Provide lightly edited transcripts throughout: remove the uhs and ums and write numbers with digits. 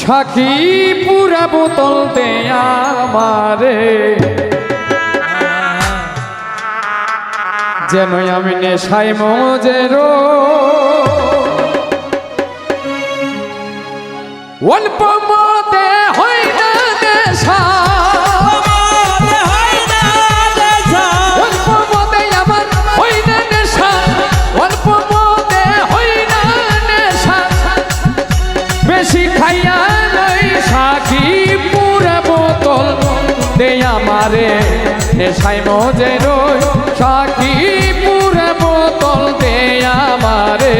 Psaki পুরা বোতল দে আমারে, যেন আমি নেশায় মজের অল্প মতে হয় না নেশা, অল্প মতে আমার হয় না নেশা, অল্প মতে হয় না নেশা, বেশি খাইয়া নই সাকি পুরা বোতল দে আমারে, নেশায় মজের সাকি পুরা বোতল দে আমারে,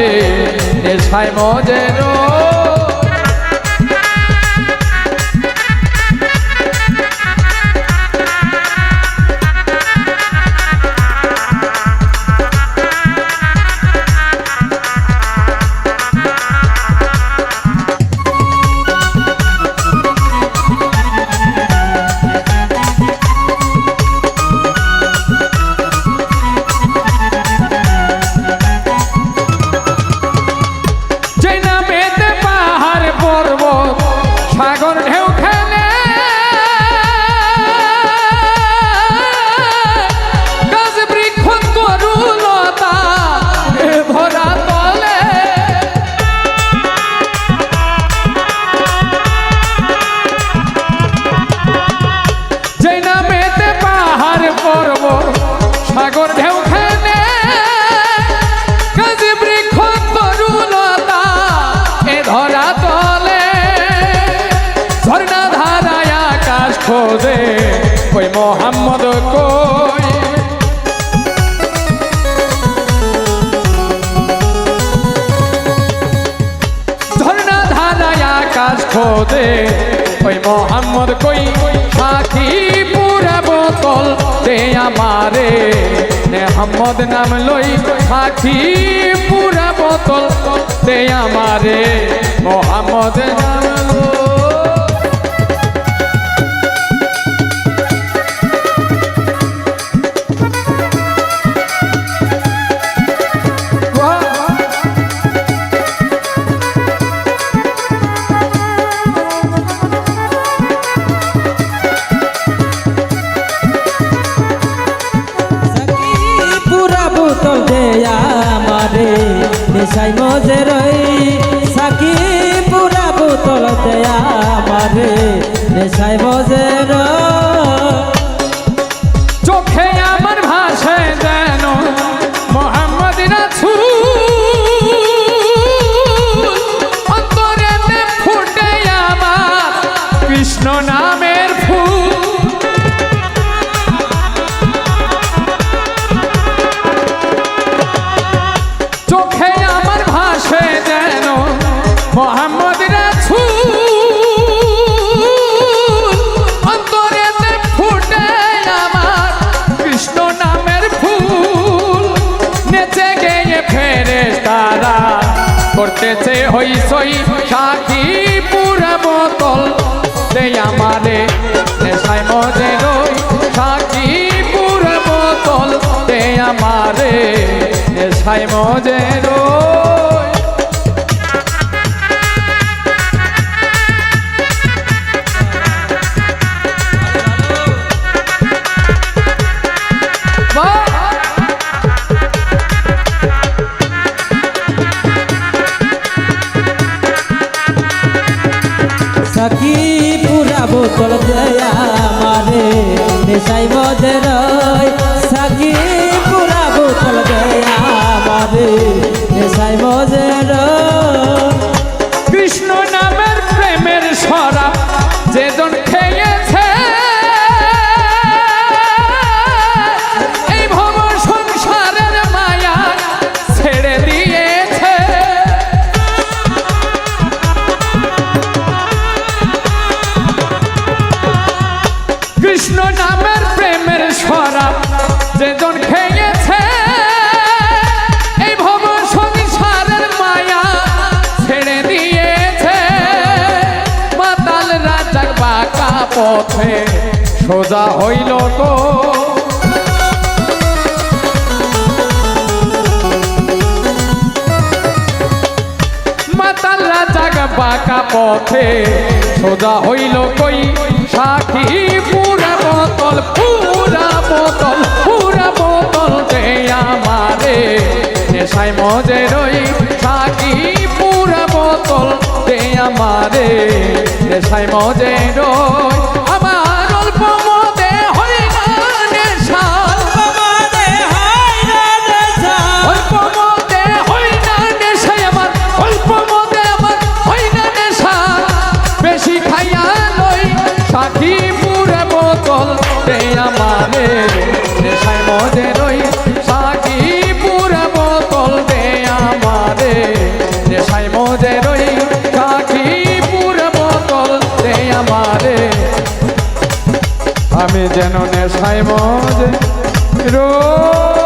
নেশায় মজের। সাগর ঢেউ খেলে গাছ বৃক্ষ তরুলতা ভরা তলে, যেই নামেতে পাহাড় পর্বত সাগর ঢেউ খেলে গাছ বৃক্ষ তরুলতা এ ধরা তলে, ঝর্ণা ধারায় আকাশ খোঁজে কই মোহাম্মদ কই, ঝর্ণা ধারায় আকাশ খোঁজে কই মোহাম্মদ কই, সাকি পুরা বোতল দে আমারে, মোহাম্মদ নাম লই সাকি পুরা বোতল দে আমারে, মোহাম্মদ নাম লই। বোতল দে আমারে, নেশায় মজে রই সাকি পুরা বোতল দে আমারে, নেশায় মজে চোখে আমার ভাসে যেন মোহাম্মদ রাসূল, অন্তরে ফুটে আমার কৃষ্ণ নামের ফুল, চোখে আমার ভাসে যেন মোহাম্মদ রাসূল, অন্তরে ফুটে আমার কৃষ্ণ নামের ফুল, নেচে গেয়ে ফেরেশতারা করতেছে হইচই, সাকি পুরা বোতল দে আমারে, নেশায় মজে রই সাকি পুরা বোতল দে আমারে, নেশায় মজে রই। সাকি পুরা বোতল দে আমারে, নেশায় মজে রই সাকি পুরা বোতল দে আমারে, নেশায় মজে রই। কৃষ্ণ নামের প্রেমের শরাব যেজন খেয়েছে, এই ভব সংসারের মায়া ছেড়ে দিয়েছে, কৃষ্ণ নামের প্রেমের শরাব যেজন খেয়েছে, এই ভব সংসারের মায়া ছেড়ে দিয়েছে, মাতাল রাজার বাঁকা পথে সোজা হইল গো, মাতাল রাজা বাঁকা পথে সোজা হইল কই সাক্ষী পুরা বোতল দে আমারে নেশায় মজে রই সাক্ষী পুরা বোতল দে আমারে নেশায় মজে রই আমার অল্প মদে হয় না নেশা অল্প মদে হয় না নেশায় আমার অল্প মদে আমার হয় না নেশা বেশি খাইয়া লই সাক্ষী পুরা বোতল দে আমারে নেশায় মজে রই সাক্ষী পুরা বোতল দে আমারে নেশায় মজে রই সাক্ষী পুরা বোতল দে আমারে আমি যেন নেশায় মজে রই